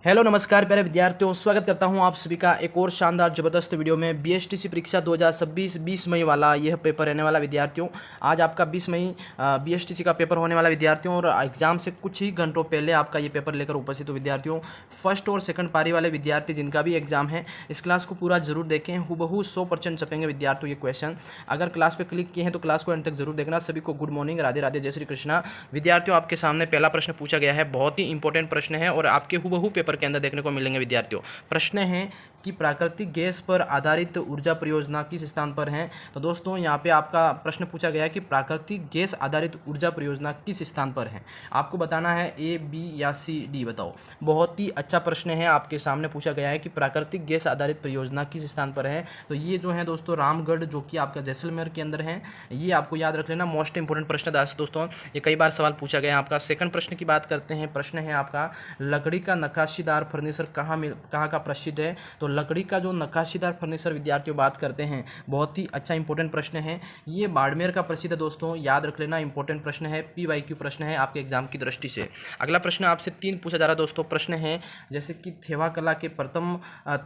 Hello नमस्कार प्यारे विद्यार्थियों, स्वागत करता हूं आप सभी का एक और शानदार ज़बरदस्त वीडियो में। बीएसटीसी परीक्षा 2026 20 मई वाला यह पेपर रहने वाला विद्यार्थियों। आज आपका 20 मई बीएसटीसी का पेपर होने वाला विद्यार्थियों, और एग्जाम से कुछ ही घंटों पहले आपका ये पेपर लेकर उपस्थित हो विद्यार्थियों। फर्स्ट और सेकंड पारी वाले विद्यार्थी जिनका भी एग्जाम है, इस क्लास को पूरा जरूर देखें। हूबहू 100% छपेंगे विद्यार्थियों ये क्वेश्चन। अगर क्लास पर क्लिक किए हैं तो क्लास को अंत तक जरूर देखना। सभी को गुड मॉर्निंग, राधे राधे, जय श्री कृष्णा। विद्यार्थियों, आपके सामने पहला प्रश्न पूछा गया है, बहुत ही इंपॉर्टेंट प्रश्न है और आपके हूबहू पेपर के अंदर देखने को मिलेंगे विद्यार्थियों। प्रश्न है कि प्राकृतिक गैस पर आधारित ऊर्जा परियोजना किस स्थान पर है। तो दोस्तों यहाँ पे आपका प्रश्न पूछा गया है कि प्राकृतिक गैस आधारित ऊर्जा परियोजना किस स्थान पर है। आपको बताना है ए, बी या सी, डी, बताओ। बहुत ही अच्छा प्रश्न है, आपके सामने पूछा गया है कि प्राकृतिक गैस आधारित परियोजना किस स्थान पर है। तो ये जो है दोस्तों रामगढ़, जो कि आपका जैसलमेर के अंदर है। ये आपको याद रख लेना, मोस्ट इंपोर्टेंट प्रश्न था दोस्तों, ये कई बार सवाल पूछा गया है आपका। सेकंड प्रश्न की बात करते हैं। प्रश्न है आपका, लकड़ी का नक्काशीदार फर्नीचर कहाँ का प्रसिद्ध है। तो लकड़ी का जो नक्काशीदार फर्नीचर विद्यार्थियों बात करते हैं, बहुत ही अच्छा इंपॉर्टेंट प्रश्न है। ये बाड़मेर का प्रसिद्ध है दोस्तों, याद रख लेना, इंपॉर्टेंट प्रश्न है, PYQ प्रश्न है आपके एग्जाम की दृष्टि से। अगला प्रश्न आपसे 3 पूछा जा रहा है दोस्तों। प्रश्न है जैसे कि थेवा कला के प्रथम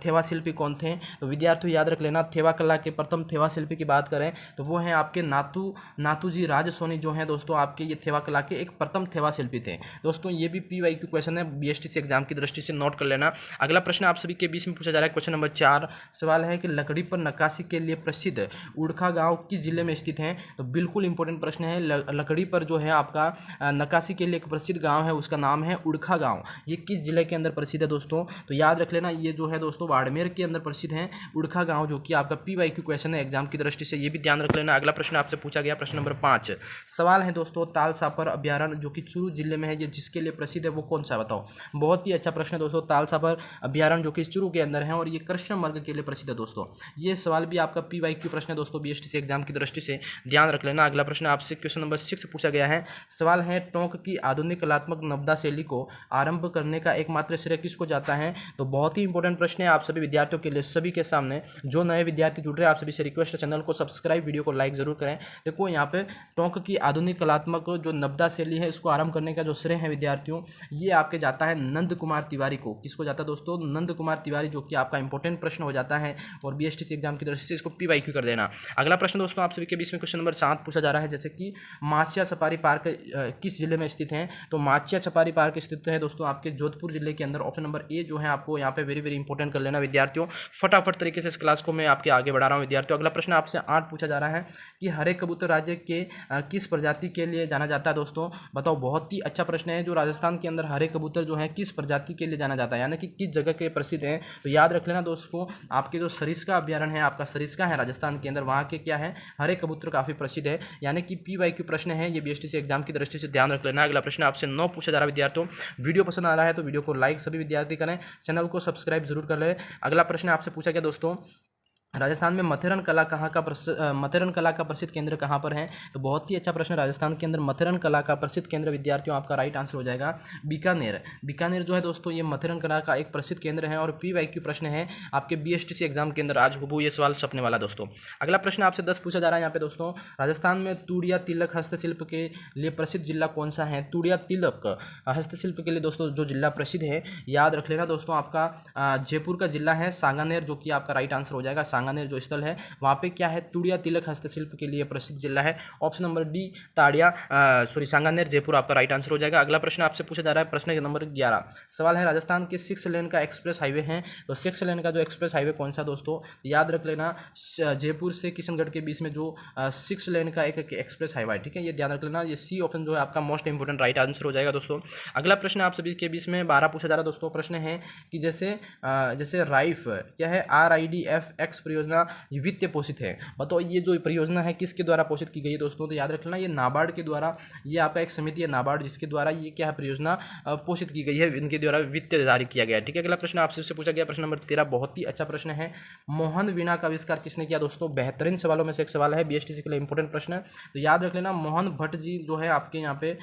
थेवा शिल्पी कौन थे। तो विद्यार्थियों याद रख लेना, थेवा कला के प्रथम थेवा शिल्पी की बात करें तो वो हैं आपके नाथूजी राज सोनी, जो है दोस्तों आपके ये थेवा कला के एक प्रथम थेवा शिल्पी थे दोस्तों। ये भी PYQ क्वेश्चन है, BSTC एग्जाम की दृष्टि से नोट कर लेना। अगला प्रश्न आप सभी के बीच में पूछा जा रहा है, क्वेश्चन नंबर 4। सवाल है कि लकड़ी पर नक्काशी के लिए प्रसिद्ध उड़खा गांव किस जिले में स्थित है। तो बिल्कुल इंपॉर्टेंट प्रश्न है। लकड़ी पर जो है आपका नक्काशी के लिए एक प्रसिद्ध गांव है, उसका नाम है उड़खा गांव। ये किस जिले के अंदर प्रसिद्ध है दोस्तों। तो याद रख लेना, ये जो है दोस्तों बाड़मेर के अंदर प्रसिद्ध है उड़खा गांव, जो कि आपका PYQ क्वेश्चन है एग्जाम की दृष्टि से, ये भी ध्यान रख लेना। अगला प्रश्न आपसे पूछा गया, प्रश्न नंबर 5। सवाल है दोस्तों, ताल सापर अभ्यारण्य जो कि चूरू जिले में है, ये जिसके लिए प्रसिद्ध है वो कौन सा, बताओ। बहुत ही अच्छा प्रश्न है दोस्तों। ताल सापर अभ्यारण्य जो कि चूरू के अंदर है और ये कृष्ण मृग के लिए प्रसिद्ध है दोस्तों। ये सवाल भी आपका PYQ प्रश्न है दोस्तों, BSTC एग्जाम की दृष्टि से ध्यान रख लेना। अगला प्रश्न आपसे क्वेश्चन नंबर 6 पूछा गया है। सवाल है, टोंक की आधुनिक कलात्मक नवदा शैली को आरंभ करने का एकमात्र श्रेय किसको जाता है। तो बहुत ही इंपॉर्टेंट प्रश्न है आप सभी विद्यार्थियों के लिए, सभी के सामने। जो नए विद्यार्थी जुड़ रहे हैं, आप सभी से रिक्वेस्ट है, चैनल को सब्सक्राइब, वीडियो को लाइक जरूर करें। देखो यहाँ पे टोंक की आधुनिक कलात्मक जो नवदा शैली है, इसको आरंभ करने का जो श्रेय है विद्यार्थियों, ये आपके जाता है नंद कुमार तिवारी को। किसको जाता है दोस्तों, नंद कुमार तिवारी, जो कि आपका इंपॉर्टेंट प्रश्न हो जाता है और BSTC एग्जाम की दृष्टि से इसको PYQ कर देना। अगला प्रश्न दोस्तों आप सभी के बीच में क्वेश्चन नंबर 7 पूछा जा रहा है, जैसे कि माचिया सफारी पार्क किस जिले में स्थित है। तो माचिया सफारी पार्क स्थित है दोस्तों आपके जोधपुर जिले के अंदर। ऑप्शन नंबर ए जो है आपको यहाँ पे वेरी वेरी इंपॉर्टेंट कर लेना विद्यार्थियों। फटाफट तरीके से इस क्लास को मैं आपके आगे बढ़ा रहा हूँ विद्यार्थियों। अगला प्रश्न आपसे 8 पूछा जा रहा है कि हरे कबूतर राज्य के किस प्रजाति के लिए जाना जाता है दोस्तों, बताओ। बहुत ही अच्छा प्रश्न है। जो राजस्थान के अंदर हरे कबूतर जो है किस प्रजाति के लिए जाना जाता है, यानी कि किस जगह के प्रसिद्ध है। तो याद रख लेना दोस्तों, आपके जो सरिस्का अभ्यारण्य है, आपका सरिस्का है राजस्थान के अंदर, वहाँ के क्या है, हरे कबूतर काफी प्रसिद्ध है, यानी कि PYQ प्रश्न है ये BSTC एग्जाम की दृष्टि से ध्यान रख लेना। अगला प्रश्न आपसे 9 पूछा जा रहा है विद्यार्थियों। वीडियो पसंद आ रहा है तो वीडियो को लाइक सभी विद्यार्थी करें, चैनल को सब्सक्राइब जरूर कर लें। अगला प्रश्न आपसे पूछा गया दोस्तों, राजस्थान में मथेरन कला मथेरन कला का प्रसिद्ध केंद्र कहाँ पर है। तो बहुत ही अच्छा प्रश्न। राजस्थान के अंदर मथेरन कला का प्रसिद्ध केंद्र विद्यार्थियों आपका राइट आंसर हो जाएगा बीकानेर। बीकानेर जो है दोस्तों ये मथेरन कला का एक प्रसिद्ध केंद्र है और PYQ प्रश्न है आपके BSTC एग्जाम के अंदर। आज हुबहू ये सवाल छपने वाला दोस्तों। अगला प्रश्न आपसे 10 पूछा जा रहा है यहाँ पे दोस्तों। राजस्थान में तूड़िया तिलक हस्तशिल्प के लिए प्रसिद्ध जिला कौन सा है। तूड़िया तिलक हस्तशिल्प के लिए दोस्तों जो जिला प्रसिद्ध है, याद रख लेना दोस्तों, आपका जयपुर का जिला है सांगानेर, जो कि आपका राइट आंसर हो जाएगा। सांगानेर जो स्थल है वहाँ पे क्या है, तूड़िया तिलक हस्तशिल्प के लिए प्रसिद्ध जिला है। Option number D Sanganer Jaipur आपका राइट आंसर हो जाएगा। अगला प्रश्न आपसे पूछा जा रहा है, प्रश्न नंबर 11। सवाल है, राजस्थान के 6 लेन का एक्सप्रेस हाईवे है। तो 6 लेन का जो एक्सप्रेस हाईवे कौन सा दोस्तों, याद रख लेना, जयपुर से किशनगढ़ के बीच में जो 6 लेन का एक एक्सप्रेस हाईवे, ठीक है, ये ध्यान रख लेना। ये सी ऑप्शन जो है आपका मोस्ट इंपोर्टेंट राइट आंसर हो जाएगा दोस्तों। अगला प्रश्न आप सभी के बीच में 12 पूछा जा रहा है दोस्तों। प्रश्न है कि जैसे राइफ क्या है, RIDF-X परियोजना वित्त पोषित है, बताओ ये जो परियोजना है किसके द्वारा पोषित की गई है दोस्तों। तो याद रखना, ये नाबार्ड के द्वारा, ये आपका एक समिति है नाबार्ड, जिसके द्वारा ये क्या है परियोजना पोषित की गई है, इनके द्वारा वित्त जारी किया गया है, ठीक है। अगला प्रश्न आपसे पूछा गया, प्रश्न नंबर 13, बहुत ही अच्छा प्रश्न है। मोहन वीणा का आविष्कार किसने किया दोस्तों। बेहतरीन सवालों में से एक सवाल है, BSTC के लिए इंपॉर्टेंट प्रश्न है। तो याद रख लेना, मोहन भट्ट जी जो है आपके यहाँ पे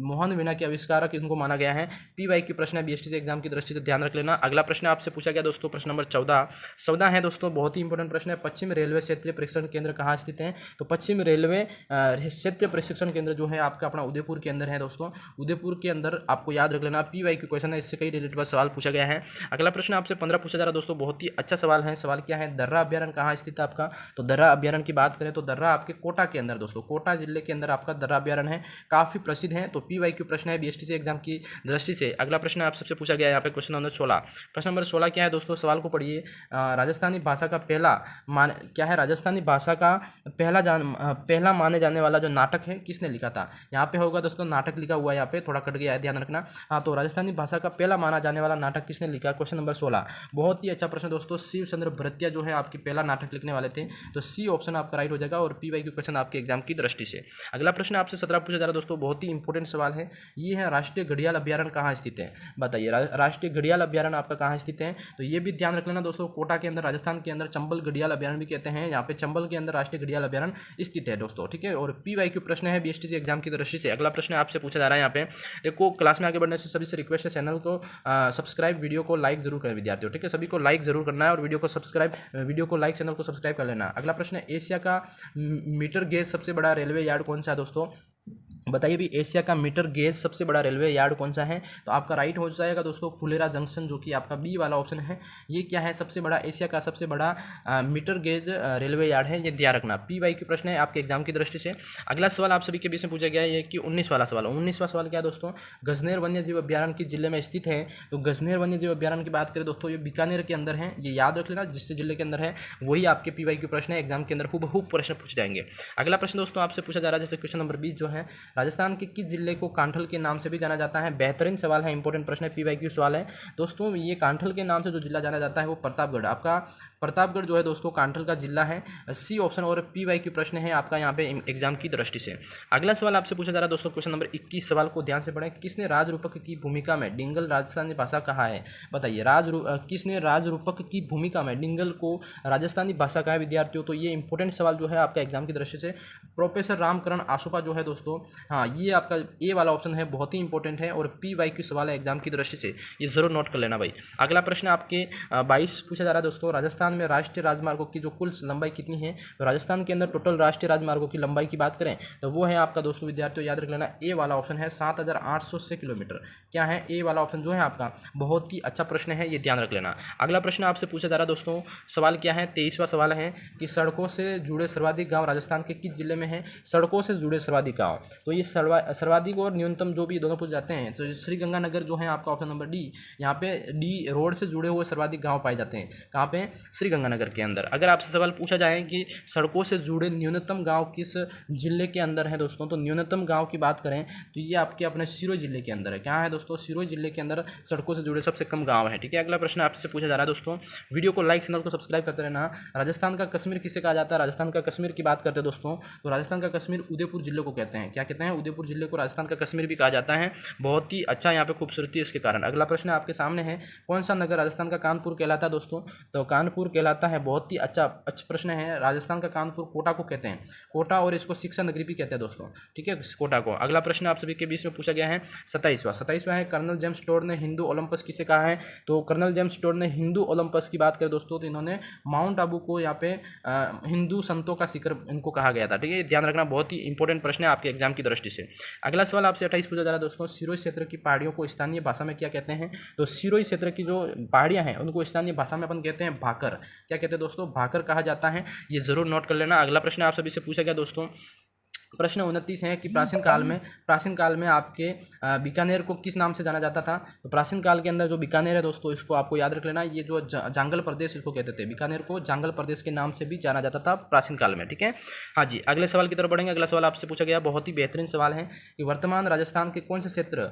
मोहन वीणा के आविष्कारक इनको माना गया है। PYQ प्रश्न है BSTC एग्जाम की दृष्टि से ध्यान रख लेना। अगला प्रश्न आपसे पूछा गया दोस्तों, प्रश्न नंबर 14 है दोस्तों, बहुत ही इंपॉर्टेंट प्रश्न है। पश्चिम रेलवे क्षेत्रीय प्रशिक्षण केंद्र कहाँ स्थित है? तो पश्चिम रेलवे क्षेत्रीय प्रशिक्षण केंद्र जो है आपका अपना उदयपुर के अंदर है दोस्तों। उदयपुर के अंदर आपको याद रख लेना, PYQ क्वेश्चन है, इससे कई रिलेटेड सवाल पूछा गया है। अगला प्रश्न आपसे 15 पूछा जा रहा है दोस्तों, बहुत ही अच्छा सवाल है। सवाल क्या है? दर्रा अभ्यारण्य कहाँ स्थित है आपका? तो दर्रा अभ्यारण्य की बात करें तो दर्रा आपके कोटा के अंदर दोस्तों, कोटा जिले के अंदर आपका दर्रा अभ्यारण्य है, काफी प्रसिद्ध है। तो PYQ प्रश्न है BSTC एग्जाम की दृष्टि से। अगला प्रश्न आप सबसे पूछा गया यहाँ पे क्वेश्चन नंबर 16। प्रश्न नंबर 16 क्या है दोस्तों? सवाल को पढ़िए। राजस्थानी भाषा का पहला क्या है? राजस्थानी भाषा का पहला माने जाने वाला जो नाटक है किसने लिखा था? यहाँ पे होगा दोस्तों नाटक लिखा हुआ है, यहाँ पे थोड़ा कट गया है, ध्यान रखना। हाँ, तो राजस्थानी भाषा का पहला माना जाने वाला नाटक किसने लिखा? Question number 16। बहुत ही अच्छा प्रश्न दोस्तों। शिव चंद्र भरतिया जो है आपके पहला नाटक लिखने वाले थे, तो C ऑप्शन आपका राइट हो जाएगा और PYQ क्वेश्चन आपके एग्जाम की दृष्टि से। अगला प्रश्न आपसे 17 पूछा जा रहा है दोस्तों, बहुत ही इंपॉर्टेंट सवाल है। ये है राष्ट्रीय घड़ियाल अभ्यारण्य कहाँ स्थित है? बताइए, राष्ट्रीय घड़ियाल अभ्यारण्य आपका कहाँ स्थित है? तो ये भी ध्यान रख लेना दोस्तों, कोटा के अंदर, राजस्थान के अंदर चंबल घड़ियाल अभ्यारण्य भी कहते हैं। यहाँ पे चंबल के अंदर राष्ट्रीय घड़ियाल अभ्यारण्य स्थित है दोस्तों, ठीक है। और PYQ प्रश्न है BSTC एग्जाम की दृष्टि से। अगला प्रश्न आपसे पूछा जा रहा है यहाँ पे, देखो क्लास में आगे बढ़ने से सभी से रिक्वेस्ट है, चैनल को सब्सक्राइब, वीडियो को लाइक जरूर करें विद्यार्थियों, ठीक है। सभी को लाइक जरूर करना है और वीडियो को लाइक, चैनल को सब्सक्राइब कर लेना। अगला प्रश्न है, एशिया का मीटर गेज सबसे बड़ा रेलवे यार्ड कौन सा है दोस्तों? बताइए भी, एशिया का मीटर गेज सबसे बड़ा रेलवे यार्ड कौन सा है? तो आपका राइट हो जाएगा दोस्तों फुलेरा जंक्शन, जो कि आपका B वाला ऑप्शन है। ये क्या है? सबसे बड़ा, एशिया का सबसे बड़ा मीटर गेज रेलवे यार्ड है, ये ध्यान रखना। PYQ प्रश्न है आपके एग्जाम की दृष्टि से। अगला सवाल आप सभी के बीच में पूछा गया है कि 19 वाला सवाल। 19वां सवाल क्या है दोस्तों? गजनेर वन्यजीव अभ्यारण्य किस जिले में स्थित है? तो गजनेर वन्यजीव अभ्यारण्य की बात करें दोस्तों, ये बीकानेर के अंदर है, ये याद रख लेना। जिस जिले के अंदर है वही आपके PYQ प्रश्न है, एग्जाम के अंदर खूब प्रश्न पूछ जाएंगे। अगला प्रश्न दोस्तों आपसे पूछा जा रहा है, जैसे क्वेश्चन नंबर 20 जो है, राजस्थान के किस जिले को कांठल के नाम से भी जाना जाता है? बेहतरीन सवाल है, इंपॉर्टेंट प्रश्न है, PYQ सवाल है दोस्तों। ये कांठल के नाम से जो जिला जाना जाता है वो प्रतापगढ़, आपका प्रतापगढ़ जो है दोस्तों कांठल का जिला है, C ऑप्शन। और PYQ प्रश्न है आपका यहाँ पे एग्जाम की दृष्टि से। अगला सवाल आपसे पूछा जा रहा है दोस्तों, क्वेश्चन नंबर 21। सवाल को ध्यान से पढ़ें। किसने राजरूपक की भूमिका में डिंगल राजस्थानी भाषा कहा है? बताइए, किसने राजरूपक की भूमिका में डिंगल को राजस्थानी भाषा कहा है विद्यार्थियों? तो ये इंपॉर्टेंट सवाल जो है आपका एग्जाम की दृष्टि से। प्रोफेसर रामकरण आसोपा जो है दोस्तों, हाँ, ये आपका A वाला ऑप्शन है, बहुत ही इंपॉर्टेंट है और PYQ सवाल है एग्जाम की दृष्टि से, ये जरूर नोट कर लेना भाई। अगला प्रश्न आपके 22 पूछा जा रहा है दोस्तों, राजस्थान में राष्ट्रीय राजमार्गों की जो कुल लंबाई कितनी है? तो राजस्थान के अंदर टोटल राष्ट्रीय राजमार्गों की लंबाई की बात करें तो वो है आपका दोस्तों विद्यार्थियों, याद रख लेना, A वाला ऑप्शन है 7,800 किलोमीटर। क्या है? A वाला ऑप्शन जो है आपका, बहुत ही अच्छा प्रश्न है, ये ध्यान रख लेना। अगला प्रश्न आपसे पूछा जा रहा है दोस्तों, सवाल क्या है? 23वां सवाल है कि सड़कों से जुड़े सर्वाधिक गाँव राजस्थान के किस जिले में है? सड़कों से जुड़े सर्वाधिक गाँव, तो ये सर्वाधिक और न्यूनतम जो भी दोनों पूछ जाते हैं, तो श्रीगंगानगर जो है आपका ऑप्शन नंबर D, यहाँ पे D रोड से जुड़े हुए सर्वाधिक गांव पाए जाते हैं। कहाँ पे? श्रीगंगानगर के अंदर। अगर आपसे सवाल पूछा जाए कि सड़कों से जुड़े न्यूनतम गांव किस जिले के अंदर है दोस्तों, तो न्यूनतम गांव की बात करें तो ये आपके अपने सिरोही जिले के अंदर है। क्या है दोस्तों? सिरोही जिले के अंदर सड़कों से जुड़े सबसे कम गाँव है, ठीक है। अगला प्रश्न आपसे पूछा जा रहा है दोस्तों, वीडियो को लाइक, चैनल को सब्सक्राइब करते रहना। राजस्थान का कश्मीर किसे कहा जाता है? राजस्थान का कश्मीर की बात करते हैं दोस्तों, तो राजस्थान का कश्मीर उदयपुर जिले को कहते हैं। क्या कहते हैं? उदयपुर जिले को राजस्थान का कश्मीर भी कहा जाता है। बहुत ही अच्छा यहाँ पे खूबसूरती है इसके कारण। अगला प्रश्न आपके सामने है, कौन सा नगर राजस्थान का कानपुर कहलाता है दोस्तों? तो कानपुर कहलाता है। बहुत ही अच्छा प्रश्न है। राजस्थान का कानपुर कोटा को कहते हैं, कोटा, और इसको शिक्षा नगरी भी कहते हैं दोस्तों, ठीक है, कोटा को। अगला प्रश्न आप सभी के बीच में पूछा गया है 27वां है, कर्नल जेम्स टोड ने हिंदू ओलंपस किसे कहा है? तो कर्नल जेम्स टोड ने हिंदू ओलंपस की बात करें दोस्तों, तो इन्होंने माउंट आबू को यहाँ पे हिंदू संतों का शिखर इनको कहा गया था, ठीक है, ध्यान रखना। बहुत ही इंपॉर्टेंट प्रश्न है आपके एग्जाम की दृष्टि से। अगला सवाल आपसे 28 पूछा जा रहा है दोस्तों, सिरोही क्षेत्र की पहाड़ियों को स्थानीय भाषा में क्या कहते हैं? तो सिरोही क्षेत्र की जो पहाड़ियां हैं उनको स्थानीय भाषा में अपन कहते हैं भाकर। क्या कहते हैं दोस्तों? भाकर कहा जाता है, ये जरूर नोट कर लेना। अगला प्रश्न आप सभी से पूछा गया दोस्तों, प्रश्न 29 है कि प्राचीन काल में आपके बीकानेर को किस नाम से जाना जाता था? तो प्राचीन काल के अंदर जो बीकानेर है दोस्तों, इसको आपको याद रख लेना, ये जो जांगल प्रदेश इसको कहते थे, बीकानेर को जांगल प्रदेश के नाम से भी जाना जाता था प्राचीन काल में, ठीक है। हाँ जी, अगले सवाल की तरफ बढ़ेंगे। अगला सवाल आपसे पूछा गया, बहुत ही बेहतरीन सवाल है कि वर्तमान राजस्थान के कौन से क्षेत्र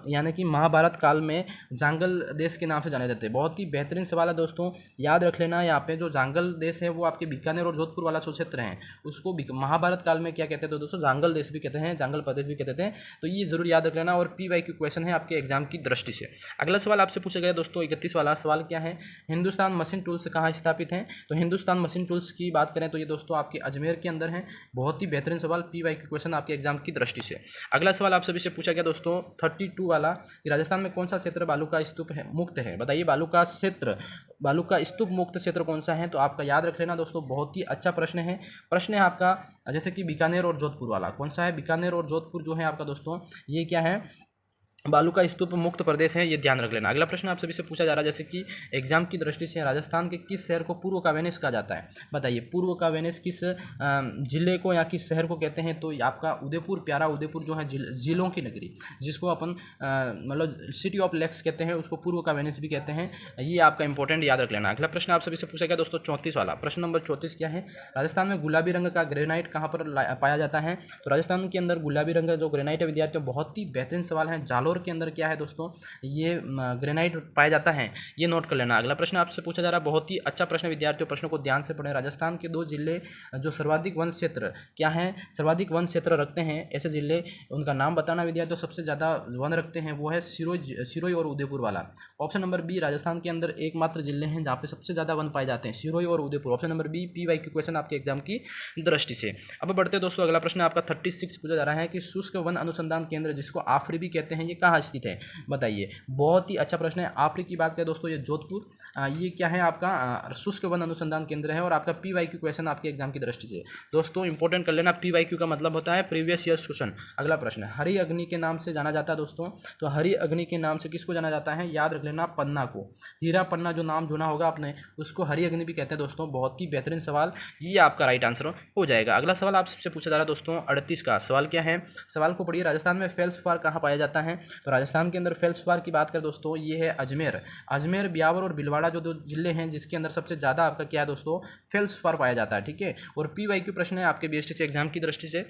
यानी कि महाभारत काल में जांगल देश के नाम से जाने जाते हैं? बहुत ही बेहतरीन सवाल है दोस्तों, याद रख लेना। यहाँ पे जो जांगल देश है वो आपके बीकानेर और जोधपुर वाला जो क्षेत्र है उसको महाभारत काल में क्या कहते थे दोस्तों, जांगल देश भी कहते हैं, जांगल प्रदेश भी कहते थे। तो ये जरूर याद रख लेना और PYQ क्वेश्चन है आपके एग्जाम की दृष्टि से। अगला सवाल आपसे पूछा गया दोस्तों 31 वाला सवाल क्या है, हिंदुस्तान मशीन टूल्स कहाँ स्थापित हैं। तो हिंदुस्तान मशीन टूल्स की बात करें तो ये दोस्तों आपके अजमेर के अंदर है। बहुत ही बेहतरीन सवाल, PYQ क्वेश्चन आपके एग्जाम की दृष्टि से। अगला सवाल आप सभी से पूछा गया दोस्तों 32 वाला कि राजस्थान में कौन सा क्षेत्र बालू का स्तूप है मुक्त है। बताइए बालू का स्तूप मुक्त क्षेत्र कौन सा है। तो आपका याद रख लेना दोस्तों, बहुत ही अच्छा प्रश्न है। प्रश्न है आपका जैसे कि बीकानेर और जोधपुर वाला, कौन सा है, बीकानेर और जोधपुर जो है आपका दोस्तों ये क्या है, बालू का स्तूप मुक्त प्रदेश है, ये ध्यान रख लेना। अगला प्रश्न आप सभी से पूछा जा रहा है जैसे कि एग्जाम की दृष्टि से राजस्थान के किस शहर को पूर्व का वेनिस कहा जाता है। बताइए पूर्व का वेनिस किस जिले को या किस शहर को कहते हैं। तो आपका उदयपुर, प्यारा उदयपुर जो है जिलों की नगरी, जिसको अपन मतलब सिटी ऑफ लेक्स कहते हैं, उसको पूर्व का वेनिस भी कहते हैं। ये आपका इंपॉर्टेंट याद रख लेना। अगला प्रश्न आप सभी से पूछा गया दोस्तों 34 वाला, प्रश्न नंबर 34 क्या है, राजस्थान में गुलाबी रंग का ग्रेनाइट कहाँ पर पाया जाता है। तो राजस्थान के अंदर गुलाबी रंग का जो ग्रेनाइट है विद्यार्थियों, बहुत ही बेहतरीन सवाल है। जालोर के अंदर क्या है दोस्तों, ये ग्रेनाइट पाया जाता है, ये नोट कर लेना। अगला प्रश्न आपसे पूछा जा रहा है, बहुत ही अच्छा प्रश्न विद्यार्थियों, प्रश्न को ध्यान से पढ़ें। राजस्थान के 2 जिले जो सर्वाधिक वन क्षेत्र क्या है, सर्वाधिक वन क्षेत्र रखते हैं, ऐसे जिले उनका नाम बताना विद्यार्थियों। सबसे ज़्यादा वन रखते हैं वो है सिरोही और उदयपुर वाला। ऑप्शन नंबर बी, राजस्थान के अंदर एकमात्र जिले हैं जहाँ पे सबसे ज़्यादा वन पाए जाते हैं, सिरोही और Udaipur. Option number B PYQ question आपके एग्जाम की दृष्टि से। अब बढ़ते दोस्तों, अगला प्रश्न आपका 36 पूछा जा रहा है कि शुष्क वन अनुसंधान केंद्र जिसको आफरी भी कहते हैं, ये कहाँ स्थित है। बताइए, बहुत ही अच्छा प्रश्न है। आफरी की बात करें दोस्तों, ये जोधपुर, ये क्या है आपका शुष्क वन अनुसंधान केंद्र है। और आपका PYQ क्वेश्चन आपके एग्जाम की दृष्टि से दोस्तों इंपॉर्टेंट कर लेना। PYQ का मतलब होता है प्रीवियस ईयर्स क्वेश्चन। अगला प्रश्न, हरी अग्नि के नाम से जाना जाता है दोस्तों। तो हरी अग्नि के नाम से किसको जाना जाता है, याद रख लेना पन्ना को, हीरा पन्ना जो नाम सुना होगा आपने, उसको हरी अग्नि भी कहते हैं दोस्तों। बहुत ही बेहतरीन सवाल, ये आपका राइट आंसर हो जाएगा। अगला सवाल आपसे पूछा जा रहा है दोस्तों 38 का सवाल क्या है, सवाल को पढ़िए। राजस्थान में फेल्सपार कहाँ पाया जाता है। तो राजस्थान के अंदर फेल्सपार की बात करें दोस्तों, ये है अजमेर, ब्यावर और भीलवाड़ा जो 2 जिले हैं, जिसके अंदर सबसे ज़्यादा आपका क्या है दोस्तों, फेल्सपार पाया जाता है। ठीक है, और PYQ प्रश्न है आपके BSTC एग्जाम की दृष्टि से।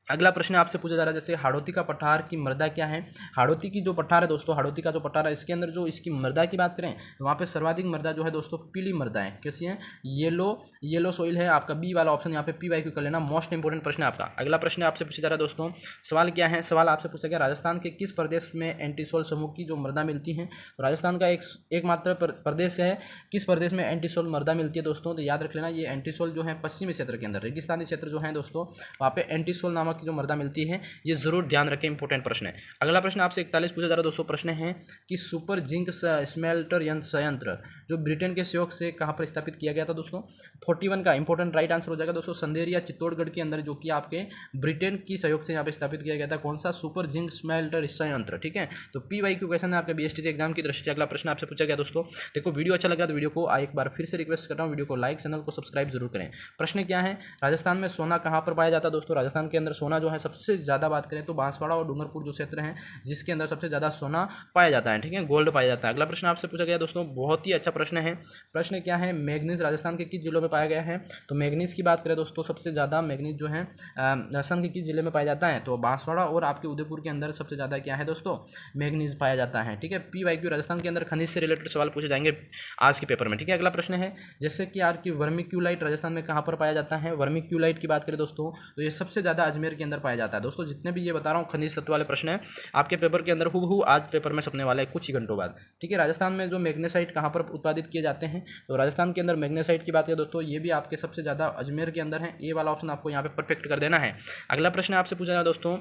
अगला प्रश्न आपसे पूछा जा रहा है जैसे हाड़ौती का पठार की मृदा क्या है। हाड़ौती की जो पठार है दोस्तों, हाड़ौती का जो पठार है, इसके अंदर जो इसकी मृदा की बात करें तो वहाँ पे सर्वाधिक मृदा जो है दोस्तों पीली मृदा है। कैसी है, येलो सॉइल है। आपका बी वाला ऑप्शन यहाँ पे PYQ कर लेना, मोस्ट इंपोर्टेंट प्रश्न है आपका। अगला प्रश्न आपसे पूछा जा रहा है दोस्तों, सवाल क्या है, सवाल आपसे पूछा गया राजस्थान के किस प्रदेश में एंटीसोल समूह की जो मृदा मिलती है। तो राजस्थान का एकमात्र प्रदेश है, किस प्रदेश में एंटीसोल मृदा मिलती है दोस्तों। तो याद रख लेना, ये एंटीसोल जो है पश्चिमी क्षेत्र के अंदर, रेगिस्तानी क्षेत्र जो है दोस्तों, वहाँ पे एंटीसोल नामक की जो मृदा मिलती है, ये जरूर ध्यान रखें, इंपॉर्टेंट प्रश्न है। अगला प्रश्न आपसे 41 पूछा जा रहा है दोस्तों, प्रश्न है कि सुपर जिंक स्मेल्टर संयंत्र जो ब्रिटेन के सहयोग से कहां पर स्थापित किया गया था दोस्तों। 41 का इंपॉर्टेंट राइट आंसर हो जाएगा दोस्तों, संदेरिया चित्तौड़गढ़ के अंदर, जो कि आपके ब्रिटेन की सहयोग से यहाँ पे स्थापित किया गया था। कौन सा, सुपर जिंक स्मेल्टर संयंत्र। ठीक है, तो PYQ क्वेश्चन है आपके BSTC एग्जाम की दृष्टि से। अगला प्रश्न आपसे पूछा गया दोस्तों, देखो वीडियो अच्छा लगा तो वीडियो को एक बार फिर से रिक्वेस्ट कर रहा हूँ, वीडियो को लाइक, चैनल को सब्सक्राइब जरूर करें। प्रश्न क्या है, राजस्थान में सोना कहाँ पर पाया जाता है दोस्तों। राजस्थान के अंदर सोना जो है सबसे ज़्यादा बात करें तो बांसवाड़ा और डूंगरपुर जो क्षेत्र हैं, जिसके अंदर सबसे ज़्यादा सोना पाया जाता है। ठीक है, गोल्ड पाया जाता है। अगला प्रश्न आपसे पूछा गया दोस्तों, बहुत ही अच्छा प्रश्न है। प्रश्न क्या है, मैग्नीज राजस्थान के किस जिलों में पाया गया है। तो मैग्नीज की बात करें दोस्तों, सबसे ज़्यादा मैग्नीज जो है राजस्थान के किस जिले में पाया जाता है। तो बांसवाड़ा और आपके उदयपुर के अंदर सबसे ज़्यादा क्या है दोस्तों, मैग्नीज पाया जाता है। ठीक है, PYQ राजस्थान के अंदर खनिज से रिलेटेड सवाल पूछे जाएंगे आज के पेपर में। ठीक है, अगला प्रश्न है जैसे कि यार कि वर्मिक्यूलाइट राजस्थान में कहाँ पर पाया जाता है। वर्मिक्यूलाइट की बात करें दोस्तों, तो ये सबसे ज़्यादा अजमेर के अंदर पाया जाता है। दोस्तों जितने भी ये बता रहा हूँ खनिज तत्व वाले प्रश्न है आपके पेपर के अंदर हूबहू आज पेपर में छपने वाला है कुछ ही घंटों बाद। ठीक है, राजस्थान में जो मैग्नेसाइट कहाँ पर उत्पादित किए जाते हैं। तो राजस्थान के अंदर मैग्नेसाइट की बात करें दोस्तों, ये भी आपके सबसे ज़्यादा अजमेर के अंदर है। ए वाला ऑप्शन आपको यहाँ पे परफेक्ट कर देना है। अगला प्रश्न आपसे पूछा जाए दोस्तों,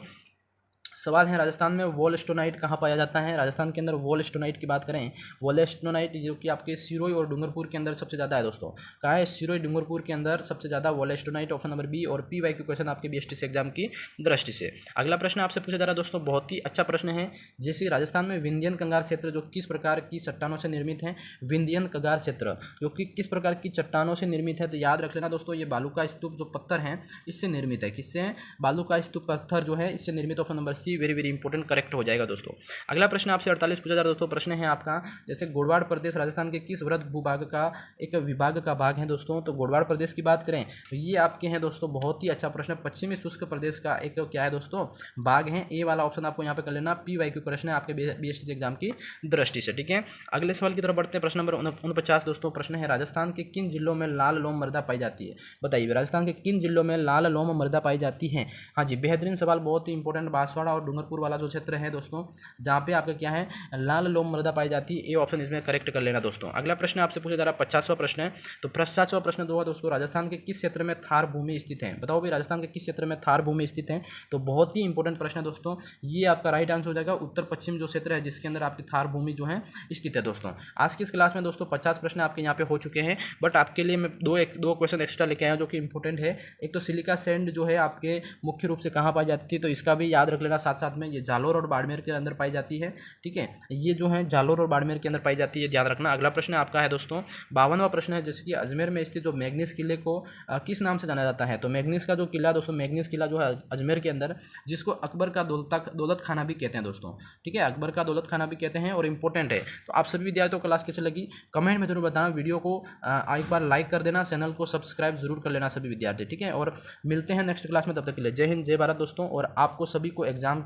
सवाल है राजस्थान में वोलस्टोनाइट कहाँ पाया जाता है। राजस्थान के अंदर वोलस्टोनाइट की बात करें, वोलस्टोनाइट जो कि आपके सिरोही और डूंगरपुर के अंदर सबसे ज़्यादा है दोस्तों। कहाँ है, सिरोही डूंगरपुर के अंदर सबसे ज़्यादा वोलस्टोनाइट, ऑप्शन नंबर बी। और PYQ क्वेश्चन आपके BSTC एग्जाम की दृष्टि से। अगला प्रश्न आपसे पूछा जा रहा है दोस्तों, बहुत ही अच्छा प्रश्न है। जैसे राजस्थान में विंध्यन कंगार क्षेत्र जो किस प्रकार की चट्टानों से निर्मित है। विंध्यन कंगार क्षेत्र जो कि किस प्रकार की चट्टानों से निर्मित है। तो याद रख लेना दोस्तों, ये बालू का स्तूप जो पत्थर है इससे निर्मित है। किससे, बालू का स्तूप पत्थर जो है इससे निर्मित, ऑप्शन नंबर सी भी वेरी वेरी इंपॉर्टेंट करेक्ट हो जाएगा दोस्तों। अगला प्रश्न आपसे 48 पूछा जा रहा है दोस्तों। प्रश्न है आपका, जैसे गोडवाड़ प्रदेश राजस्थान के किस वृहद भूभाग का एक विभाग का भाग है दोस्तों। तो गोडवाड़ प्रदेश की बात करें तो ये आपके हैं दोस्तों, बहुत ही अच्छा प्रश्न, पश्चिमी शुष्क प्रदेश का एक क्या है दोस्तों, भाग है। ए वाला ऑप्शन आपको यहाँ पे कर लेना, PYQ क्वेश्चन है आपके BSTC एग्जाम की दृष्टि से, ठीक है। अगले सवाल की तरफ बढ़ते हैं। प्रश्न नंबर 49 दोस्तों। प्रश्न है, राजस्थान के किन जिलों में लाल लोम मृदा पाई जाती है। बताइए, राजस्थान के किन जिलों में लाल लोम मृदा पाई जाती है। हाँ जी, बेहतरीन सवाल, बहुत ही इंपॉर्टेंट। बांसवाड़ा और डूंगरपुर वाला जो क्षेत्र है दोस्तों, जहाँ पे आपका क्या है, लाल लोम मृदा पाई जाती है। ए ऑप्शन इसमें करेक्ट कर लेना दोस्तों। अगला प्रश्न आपसे पूछा जा रहा है 50वां प्रश्न है। तो 50वां प्रश्न दो है दोस्तों, राजस्थान के किस क्षेत्र में थार भूमि स्थित है। बताओ भाई, राजस्थान के किस क्षेत्र में थार भूमि स्थित है। तो बहुत ही इंपॉर्टेंट प्रश्न है दोस्तों, ये आपका राइट आंसर हो जाएगा उत्तर पश्चिम जो क्षेत्र है जिसके अंदर आपकी थार भूमि जो है स्थित है दोस्तों। आज की इस क्लास में दोस्तों 50 प्रश्न आपके यहाँ पे हो चुके हैं, बट आपके लिए मैं दो क्वेश्चन एक्स्ट्रा लेके आया हूँ जो कि इंपॉर्टेंट है। एक तो सिलिका सैंड जो है आपके मुख्य रूप से कहाँ पाई जाती है, तो इसका भी याद रख लेना। साथ साथ में ये जालोर और बाड़मेर के अंदर पाई जाती है, ठीक है। ये जो है जालोर और बाड़मेर के अंदर पाई जाती है, ध्यान रखना। अगला प्रश्न आपका है दोस्तों 52वां प्रश्न है, जैसे कि अजमेर में स्थित जो मैग्नीस किले को किस नाम से जाना जाता है। तो मैग्नीस का जो किला दोस्तों, मैग्नीस किला जो है अजमेर के अंदर, जिसको अकबर का दौलत खाना भी कहते हैं दोस्तों, ठीक है। अकबर का दौलत खाना भी कहते हैं और इंपॉर्टेंट है। तो आप सभी विद्यार्थियों को क्लास कैसे लगी कमेंट में जरूर बताना। वीडियो को एक बार लाइक कर देना, चैनल को सब्सक्राइब जरूर कर लेना सभी विद्यार्थी, ठीक है। और मिलते हैं नेक्स्ट क्लास में, तब तक के लिए जय हिंद जय भारत दोस्तों। और आपको सभी को एग्जाम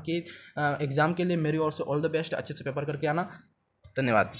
के लिए मेरी ओर से ऑल द बेस्ट, अच्छे से पेपर करके आना। धन्यवाद।